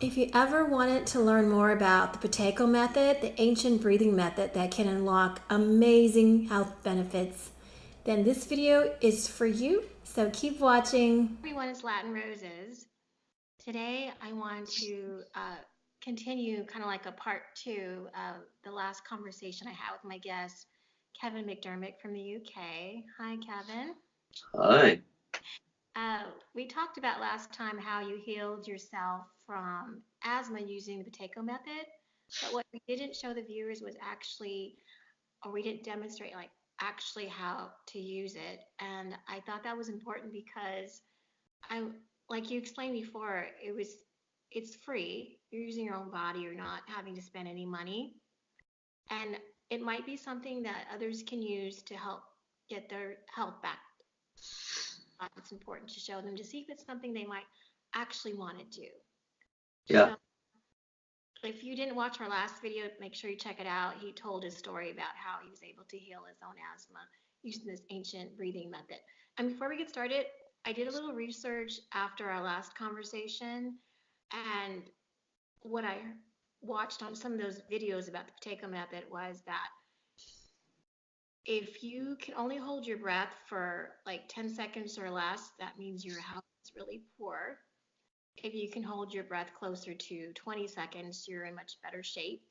If you ever wanted to learn more about the Buteyko method, the ancient breathing method that can unlock amazing health benefits, then this video is for you. So keep watching. Everyone, is Latin Roses. Today I want to continue kind of like a part two of the last conversation I had with my guest, Kevin McDermott from the UK. Hi, Kevin. Hi. Uh, we talked about last time how you healed yourself from asthma using the Buteyko method, but what we didn't show the viewers was actually, or we didn't demonstrate like actually how to use it. And I thought that was important because I, like you explained before, it's free. You're using your own body. You're not having to spend any money, and it might be something that others can use to help get their health back. It's important to show them to see if it's something they might actually want to do. Yeah. So if you didn't watch our last video, make sure you check it out. He told his story about how he was able to heal his own asthma using this ancient breathing method. And before we get started, I did a little research after our last conversation, and what I watched on some of those videos about the Buteyko method was that if you can only hold your breath for like 10 seconds or less, that means your health is really poor. If you can hold your breath closer to 20 seconds, you're in much better shape.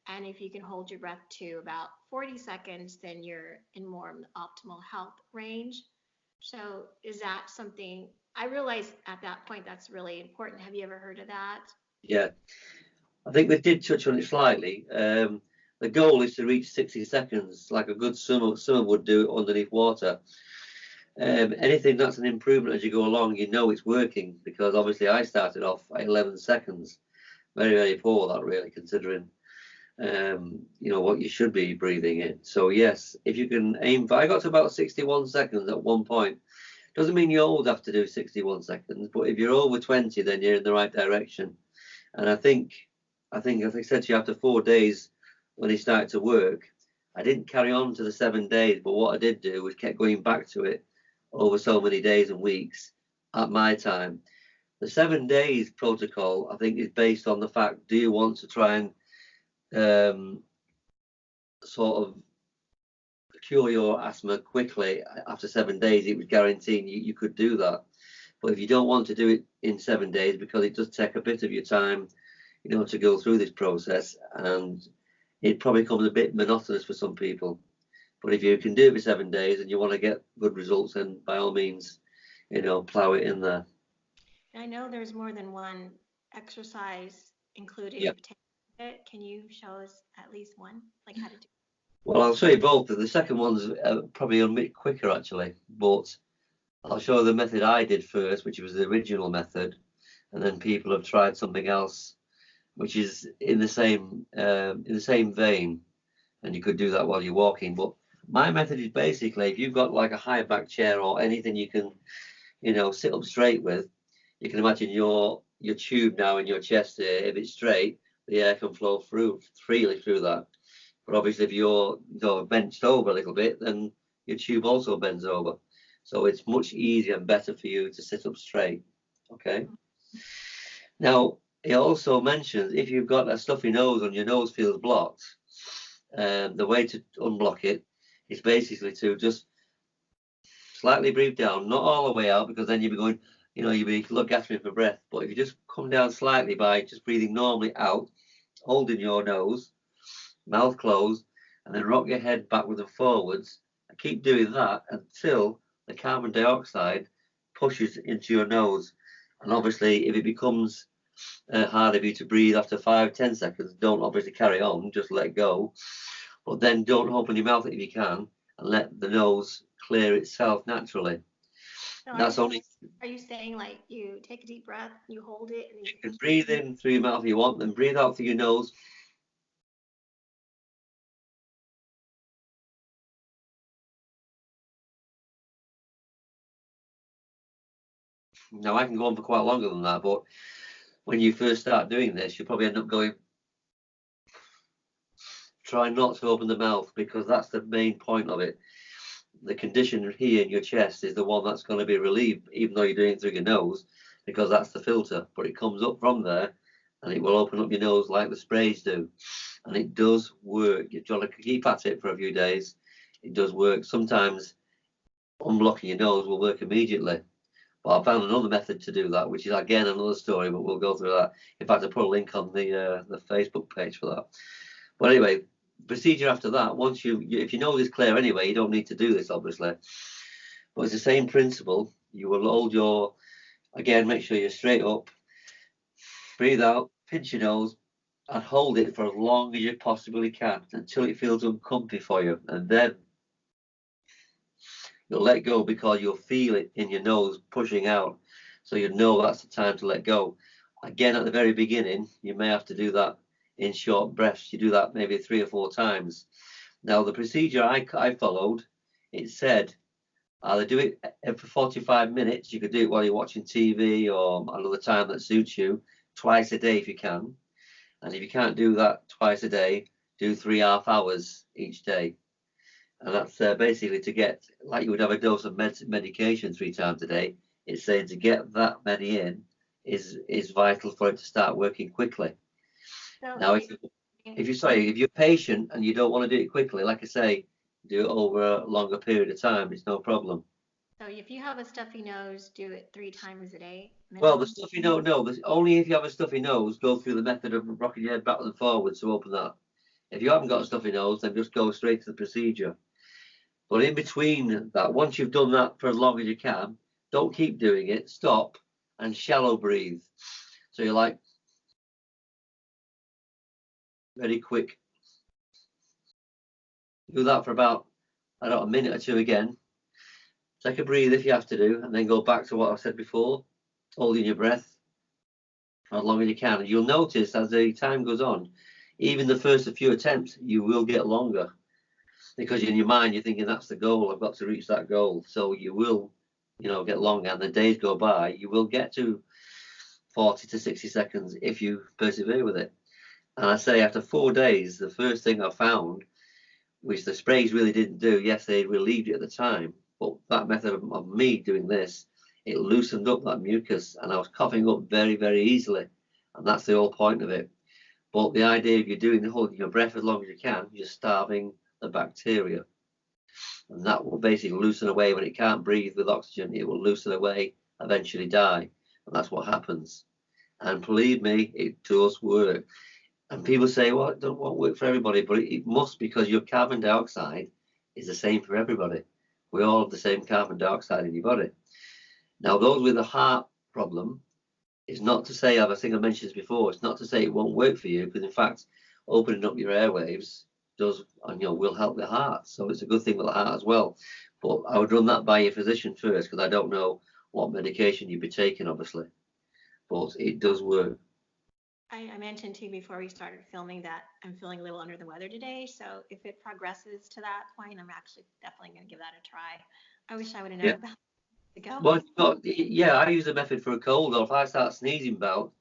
And if you can hold your breath to about 40 seconds, then you're in more optimal health range. So, is that something I realized at that point that's really important? Have you ever heard of that? Yeah. I think we did touch on it slightly. The goal is to reach 60 seconds, like a good swimmer would do underneath water. Anything that's an improvement as you go along, you know it's working, because obviously I started off at 11 seconds. Very, very poor, that really, considering what you should be breathing in. So yes, if you can aim for, I got to about 61 seconds at one point. Doesn't mean you always have to do 61 seconds, but if you're over 20, then you're in the right direction. And I think as I said to you, after 4 days when he started to work, I didn't carry on to the 7 days, but what I did do was kept going back to it over so many days and weeks at my time. The 7 days protocol, I think, is based on the fact: do you want to try and sort of cure your asthma quickly after 7 days? It was guaranteeing you could do that. But if you don't want to do it in 7 days, because it does take a bit of your time, to go through this process, and it probably becomes a bit monotonous for some people. But if you can do it for 7 days and you want to get good results, then by all means, plow it in there. I know there's more than one exercise included in Yeah. the Buteyko method. Can you show us at least one, like how to do Well, I'll show you both. The second one's probably a bit quicker, actually, but I'll show the method I did first, which was the original method, and then people have tried something else, which is in the same vein, and you could do that while you're walking. But my method is basically, if you've got like a high back chair or anything you can, sit up straight with, you can imagine your tube now in your chest here. If it's straight, the air can flow through freely through that. But obviously, if you're benched over a little bit, then your tube also bends over. So it's much easier and better for you to sit up straight. Okay. Now, it also mentions if you've got a stuffy nose and your nose feels blocked, the way to unblock it is basically to just slightly breathe down, not all the way out, because then you'll be going, you'll be gasping for breath. But if you just come down slightly by just breathing normally out, holding your nose, mouth closed, and then rock your head backwards and forwards, and keep doing that until the carbon dioxide pushes into your nose. And obviously, if it becomes harder for you to breathe after 5-10 seconds, don't obviously carry on, just let go. But then don't open your mouth if you can, and let the nose clear itself naturally. So That's only, are you saying like you take a deep breath, you hold it, and you can breathe in through your mouth if you want, then breathe out through your nose. Now I can go on for quite longer than that, but when you first start doing this, you probably end up going, try not to open the mouth, because that's the main point of it. The condition here in your chest is the one that's going to be relieved, even though you're doing it through your nose, because that's the filter. But it comes up from there, and it will open up your nose like the sprays do. And it does work. If you want to keep at it for a few days, it does work. Sometimes unblocking your nose will work immediately. But I found another method to do that, which is again another story, but we'll go through that. In fact, I put a link on the Facebook page for that. But anyway, procedure after that, once if your nose is clear anyway, you don't need to do this, obviously. But it's the same principle. You will hold again, make sure you're straight up, breathe out, pinch your nose, and hold it for as long as you possibly can until it feels uncomfy for you. And then you'll let go because you'll feel it in your nose pushing out. So you know that's the time to let go. Again, at the very beginning, you may have to do that in short breaths. You do that maybe 3 or 4 times. Now, the procedure I followed, it said either do it for 45 minutes. You could do it while you're watching TV or another time that suits you, twice a day if you can. And if you can't do that twice a day, do 3.5 hours each day. And that's basically to get, like you would have a dose of medication 3 times a day. It's saying to get that many in is vital for it to start working quickly. So Now, if you're patient and you don't want to do it quickly, like I say, do it over a longer period of time. It's no problem. so if you have a stuffy nose, do it 3 times a day Well, the minimum. stuffy nose, no, only if you have a stuffy nose, go through the method of rocking your head backwards and forwards to open that. If you haven't got a stuffy nose, then just go straight to the procedure. But in between that, once you've done that for as long as you can, don't keep doing it. Stop and shallow breathe. So you're like very quick. Do that for about, I don't know, a minute or two again. Take a breathe if you have to do, and then go back to what I've said before, holding your breath for as long as you can. And you'll notice as the time goes on, even the first few attempts, you will get longer because in your mind you're thinking that's the goal. I've got to reach that goal. So you will, get longer, and the days go by. You will get to 40 to 60 seconds if you persevere with it. And I say after 4 days, the first thing I found, which the sprays really didn't do, yes, they relieved it at the time, but that method of me doing this, it loosened up that mucus, and I was coughing up very, very easily. And that's the whole point of it. But the idea of you holding your breath as long as you can, you're starving the bacteria. And that will basically loosen away when it can't breathe with oxygen. It will loosen away, eventually die. And that's what happens. And believe me, it does work. And people say, well, it won't work for everybody, but it must, because your carbon dioxide is the same for everybody. We all have the same carbon dioxide in your body. Now, those with a heart problem, it's not to say, as I think I mentioned this before, it's not to say it won't work for you, because in fact, opening up your airwaves does, and will help the heart. So it's a good thing with the heart as well. But I would run that by your physician first, because I don't know what medication you'd be taking, obviously. But it does work. I mentioned to you before we started filming that I'm feeling a little under the weather today. So if it progresses to that point, I'm actually definitely going to give that a try. I wish I would have known Yeah. about it ago. Well, yeah, I use the method for a cold, or if I start sneezing about,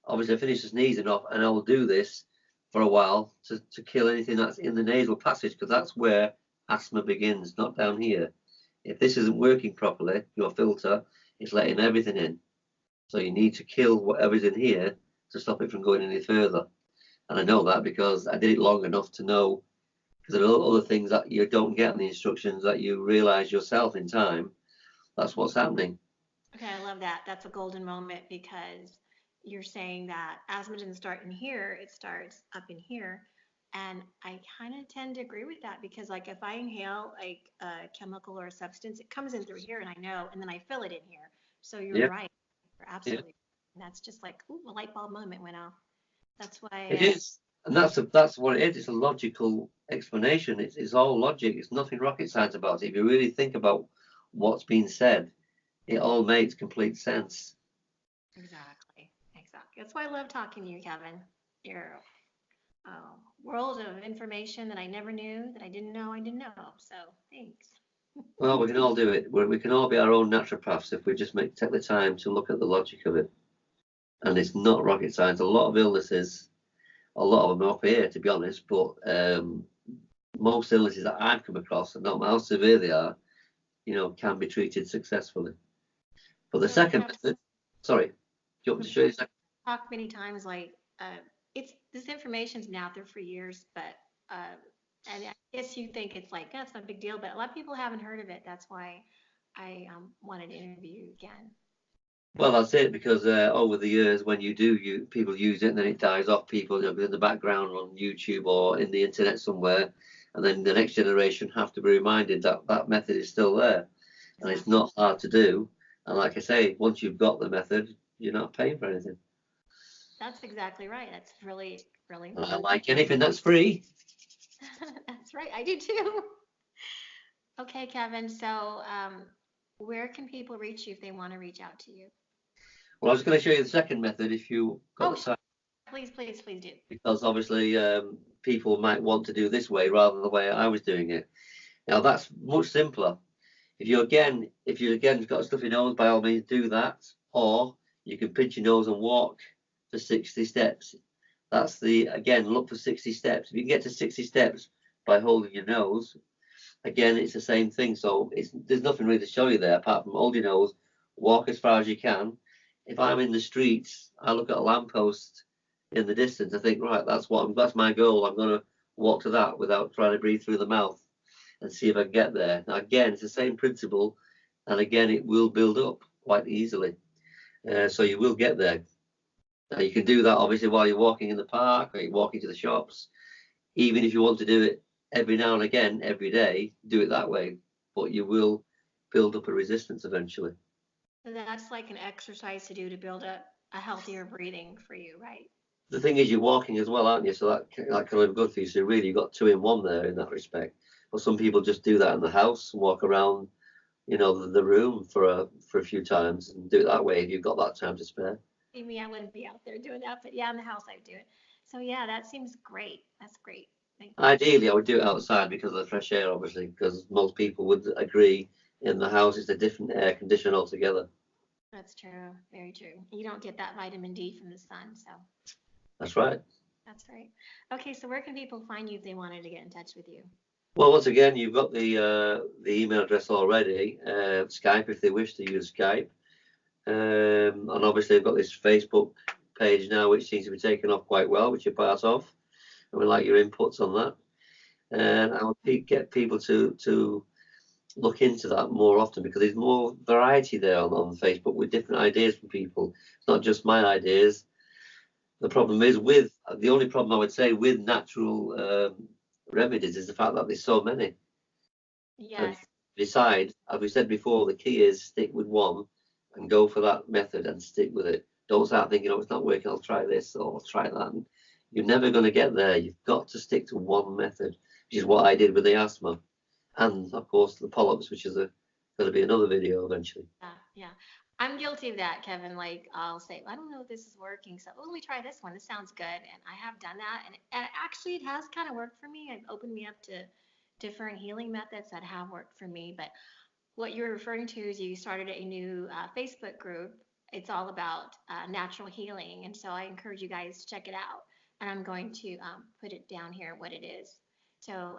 obviously I finish the sneezing off, and I'll do this for a while to kill anything that's in the nasal passage, because that's where asthma begins, not down here. If this isn't working properly, your filter is letting everything in. So you need to kill whatever's in here to stop it from going any further. And I know that because I did it long enough to know, because there are other things that you don't get in the instructions that you realize yourself in time. That's what's happening. Okay, I love that. That's a golden moment because you're saying that asthma doesn't start in here, it starts up in here. And I kind of tend to agree with that because, like, if I inhale like a chemical or a substance, it comes in through here and I know, and then I feel it in here. So you're Yeah, right. You're yeah, absolutely. And that's just like, ooh, a light bulb moment went off. That's it why, is. And that's what it is. It's a logical explanation. It's all logic. It's nothing rocket science about it. If you really think about what's being said, it all makes complete sense. exactly, exactly. That's why I love talking to you, Kevin. You're a world of information that I never knew, that I didn't know I didn't know. So thanks. Well, we can all do it. We can all be our own naturopaths if we just take the time to look at the logic of it. And it's not rocket science. A lot of illnesses, a lot of them are up here, to be honest, but most illnesses that I've come across, no matter how severe they are, can be treated successfully. But the So, second method, sorry, do you want me to show you the second? talked many times like it's this information's been out there for years, but uh, and I guess you think it's like that's not a big deal, but a lot of people haven't heard of it. That's why I wanted to interview you again. Well, that's it, because over the years, when people use it and then it dies off, people, in the background on YouTube or in the internet somewhere, and then the next generation have to be reminded that that method is still there, and it's Exactly. not hard to do. And like I say, once you've got the method, you're not paying for anything. That's exactly right. That's really, really And I important. like anything that's free. That's right. I do too. Okay, Kevin. So, where can people reach you if they want to reach out to you? Well, I was going to show you the second method if you got Oh, the time, please, please, please do. because obviously people might want to do this way rather than the way I was doing it. Now that's much simpler. If you again got a stuffy nose, by all means do that, or you can pinch your nose and walk for 60 steps. That's the again look for 60 steps. If you can get to 60 steps by holding your nose, again it's the same thing. So there's nothing really to show you there apart from hold your nose, walk as far as you can. If I'm in the streets, I look at a lamppost in the distance. I think, right, that's my goal. I'm going to walk to that without trying to breathe through the mouth and see if I can get there. Now, again, it's the same principle, and again, it will build up quite easily. So you will get there. Now, you can do that obviously while you're walking in the park or you're walking to the shops. Even if you want to do it every now and again, every day, do it that way. But you will build up a resistance eventually. So that's like an exercise to do to build up a healthier breathing for you, right? The thing is, you're walking as well, aren't you? So that can only be good for you. So really, you've got two in one there in that respect. But some people just do that in the house and walk around, the room for a few times and do it that way if you've got that time to spare. Maybe I wouldn't be out there doing that, but yeah, in the house I do it. So yeah, that seems great. That's great. Thank you. Ideally, I would do it outside because of the fresh air, obviously, because most people would agree in the house it's a different air condition altogether. That's true. Very true. You don't get that vitamin D from the sun, so That's right. that's right. Okay, so where can people find you if they wanted to get in touch with you? Well, once again, you've got the email address already. Skype if they wish to use Skype, and obviously, I've got this Facebook page now, which seems to be taking off quite well, which you're part of, and we like your inputs on that. And I would get people to look into that more often because there's more variety there on Facebook with different ideas from people. It's not just my ideas. The only problem I would say with natural remedies is the fact that there's so many. And Yes. decide, as we said before, the key is stick with one and go for that method and stick with it. Don't start thinking, oh, it's not working, I'll try this or I'll try that. And you're never going to get there. You've got to stick to one method, which is what I did with the asthma. And of course, the polyps, which is going to be another video eventually. Yeah, yeah. I'm guilty of that, Kevin. Like I'll say, I don't know if this is working, so let me try this one. This sounds good, and I have done that, and actually it has kind of worked for me. It opened me up to different healing methods that have worked for me. But what you're referring to is you started a new Facebook group. It's all about natural healing, and so I encourage you guys to check it out. And I'm going to put it down here what it is. So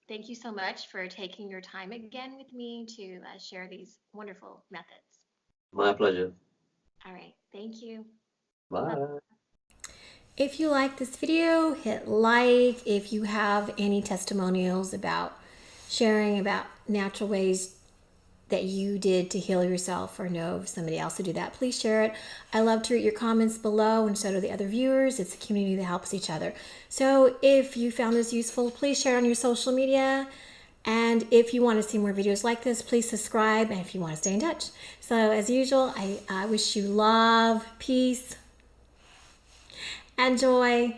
thank you so much for taking your time again with me to share these wonderful methods. My pleasure. All right. Thank you. Bye. Bye. If you like this video, hit like. If you have any testimonials about sharing about natural ways that you did to heal yourself or know of somebody else to do that, please share it. I love to read your comments below and so do the other viewers. It's a community that helps each other. So if you found this useful, please share on your social media. And if you want to see more videos like this, please subscribe. And if you want to stay in touch. So as usual, I wish you love, peace, and joy.